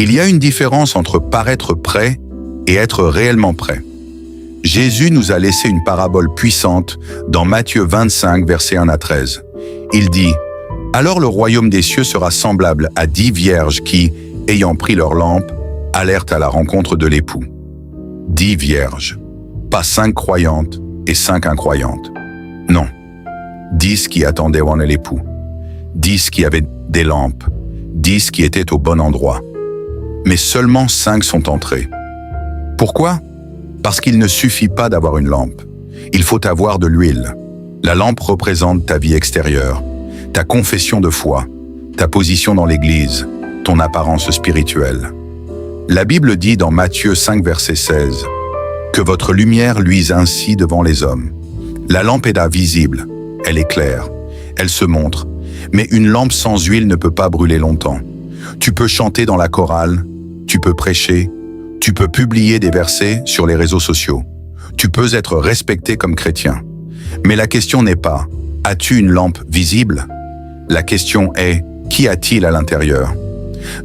Il y a une différence entre paraître prêt et être réellement prêt. Jésus nous a laissé une parabole puissante dans Matthieu 25, versets 1 à 13. Il dit « Alors le royaume des cieux sera semblable à 10 vierges qui, ayant pris leur lampe, allèrent à la rencontre de l'époux. 10 vierges, pas 5 croyantes et 5 incroyantes. Non, 10 qui attendaient en l'époux, 10 qui avaient des lampes, 10 qui étaient au bon endroit. Mais seulement 5 sont entrés. Pourquoi ? Parce qu'il ne suffit pas d'avoir une lampe. Il faut avoir de l'huile. La lampe représente ta vie extérieure, ta confession de foi, ta position dans l'Église, ton apparence spirituelle. La Bible dit dans Matthieu 5, verset 16, « Que votre lumière luise ainsi devant les hommes. » La lampe est là visible, elle est claire, elle se montre, mais une lampe sans huile ne peut pas brûler longtemps. Tu peux chanter dans la chorale, tu peux prêcher, tu peux publier des versets sur les réseaux sociaux, tu peux être respecté comme chrétien. Mais la question n'est pas « As-tu une lampe visible ?» La question est « Qu'y a-t-il à l'intérieur ?»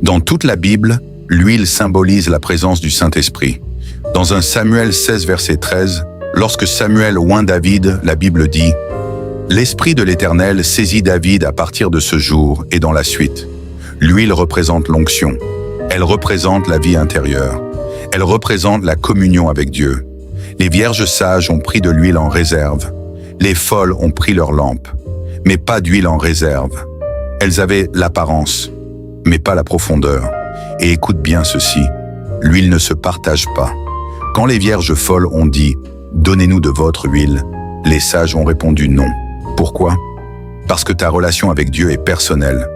Dans toute la Bible, l'huile symbolise la présence du Saint-Esprit. Dans 1 Samuel 16, verset 13, lorsque Samuel oint David, la Bible dit « L'Esprit de l'Éternel saisit David à partir de ce jour et dans la suite. » L'huile représente l'onction. Elle représente la vie intérieure. Elle représente la communion avec Dieu. Les vierges sages ont pris de l'huile en réserve. Les folles ont pris leur lampe, mais pas d'huile en réserve. Elles avaient l'apparence, mais pas la profondeur. Et écoute bien ceci, l'huile ne se partage pas. Quand les vierges folles ont dit « Donnez-nous de votre huile », les sages ont répondu non. Pourquoi ? Parce que ta relation avec Dieu est personnelle.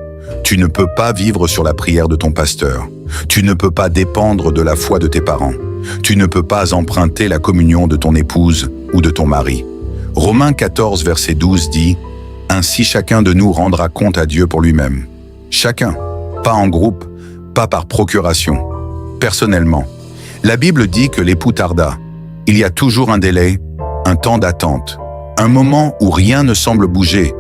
Tu ne peux pas vivre sur la prière de ton pasteur. Tu ne peux pas dépendre de la foi de tes parents. Tu ne peux pas emprunter la communion de ton épouse ou de ton mari. Romains 14, verset 12 dit « Ainsi chacun de nous rendra compte à Dieu pour lui-même. » Chacun, pas en groupe, pas par procuration, personnellement. La Bible dit que l'époux tarda. Il y a toujours un délai, un temps d'attente, un moment où rien ne semble bouger.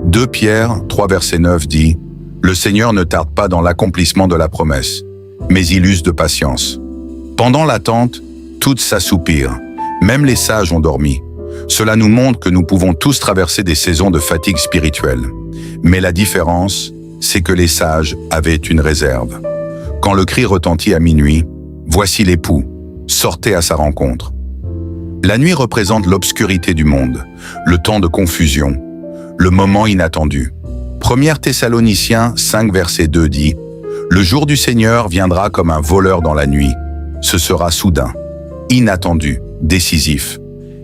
2 Pierre 3, verset 9 dit « Le Seigneur ne tarde pas dans l'accomplissement de la promesse, mais il use de patience. » Pendant l'attente, toutes s'assoupirent, même les sages ont dormi. Cela nous montre que nous pouvons tous traverser des saisons de fatigue spirituelle. Mais la différence, c'est que les sages avaient une réserve. Quand le cri retentit à minuit, voici l'époux, sortez à sa rencontre. La nuit représente l'obscurité du monde, le temps de confusion, le moment inattendu. 1 Thessaloniciens 5, verset 2 dit « Le jour du Seigneur viendra comme un voleur dans la nuit. Ce sera soudain, inattendu, décisif. »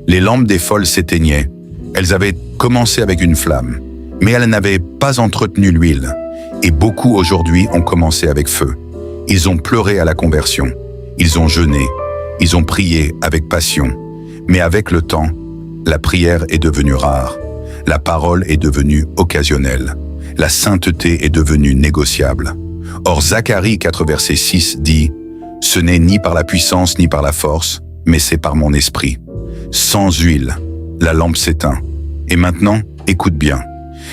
Les lampes des folles s'éteignaient. Elles avaient commencé avec une flamme, mais elles n'avaient pas entretenu l'huile. Et beaucoup aujourd'hui ont commencé avec feu. Ils ont pleuré à la conversion. Ils ont jeûné. Ils ont prié avec passion. Mais avec le temps, la prière est devenue rare. La parole est devenue occasionnelle. La sainteté est devenue négociable. Or, Zacharie 4, verset 6 dit « Ce n'est ni par la puissance ni par la force, mais c'est par mon esprit. » Sans huile, la lampe s'éteint. Et maintenant, écoute bien.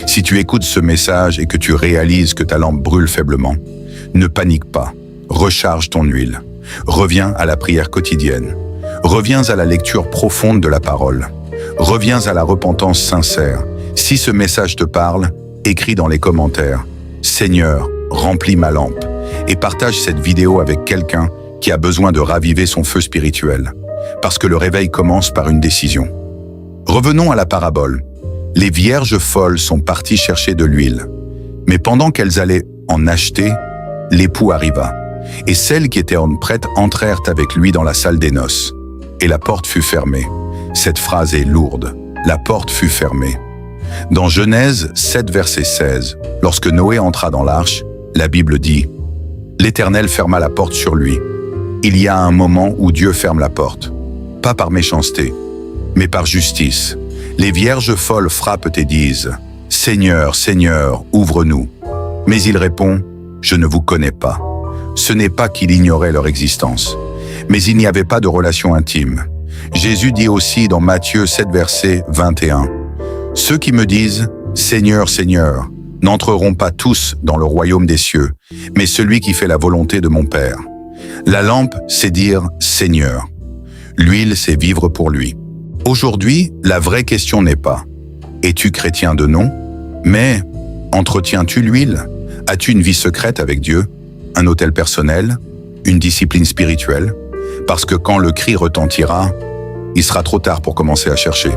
Si tu écoutes ce message et que tu réalises que ta lampe brûle faiblement, ne panique pas. Recharge ton huile. Reviens à la prière quotidienne. Reviens à la lecture profonde de la parole. Reviens à la repentance sincère. Si ce message te parle, écris dans les commentaires « Seigneur, remplis ma lampe » et partage cette vidéo avec quelqu'un qui a besoin de raviver son feu spirituel. Parce que le réveil commence par une décision. Revenons à la parabole. Les vierges folles sont parties chercher de l'huile. Mais pendant qu'elles allaient en acheter, l'époux arriva. Et celles qui étaient en prête entrèrent avec lui dans la salle des noces. Et la porte fut fermée. Cette phrase est lourde. La porte fut fermée. Dans Genèse 7, verset 16, lorsque Noé entra dans l'arche, la Bible dit « L'Éternel ferma la porte sur lui. » Il y a un moment où Dieu ferme la porte. Pas par méchanceté, mais par justice. Les vierges folles frappent et disent « Seigneur, Seigneur, ouvre-nous » Mais il répond « Je ne vous connais pas ». Ce n'est pas qu'il ignorait leur existence, mais il n'y avait pas de relation intime. Jésus dit aussi dans Matthieu 7, verset 21 « Ceux qui me disent « Seigneur, Seigneur » n'entreront pas tous dans le royaume des cieux, mais celui qui fait la volonté de mon Père. La lampe, c'est dire Seigneur. L'huile, c'est vivre pour lui. Aujourd'hui, la vraie question n'est pas « Es-tu chrétien de nom ?» mais « Entretiens-tu l'huile ? As-tu une vie secrète avec Dieu ? Un autel personnel ? Une discipline spirituelle ? Parce que quand le cri retentira, il sera trop tard pour commencer à chercher.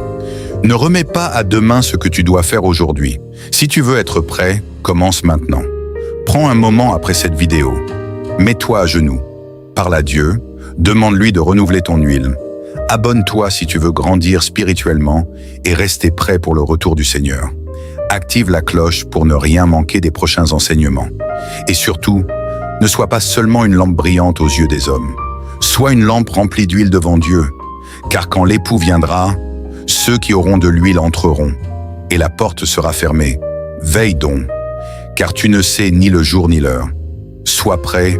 Ne remets pas à demain ce que tu dois faire aujourd'hui. Si tu veux être prêt, commence maintenant. Prends un moment après cette vidéo. Mets-toi à genoux. Parle à Dieu. Demande-lui de renouveler ton huile. Abonne-toi si tu veux grandir spirituellement et rester prêt pour le retour du Seigneur. Active la cloche pour ne rien manquer des prochains enseignements. Et surtout, ne sois pas seulement une lampe brillante aux yeux des hommes. Sois une lampe remplie d'huile devant Dieu. Car quand l'époux viendra, ceux qui auront de l'huile entreront, et la porte sera fermée. Veille donc, car tu ne sais ni le jour ni l'heure. Sois prêt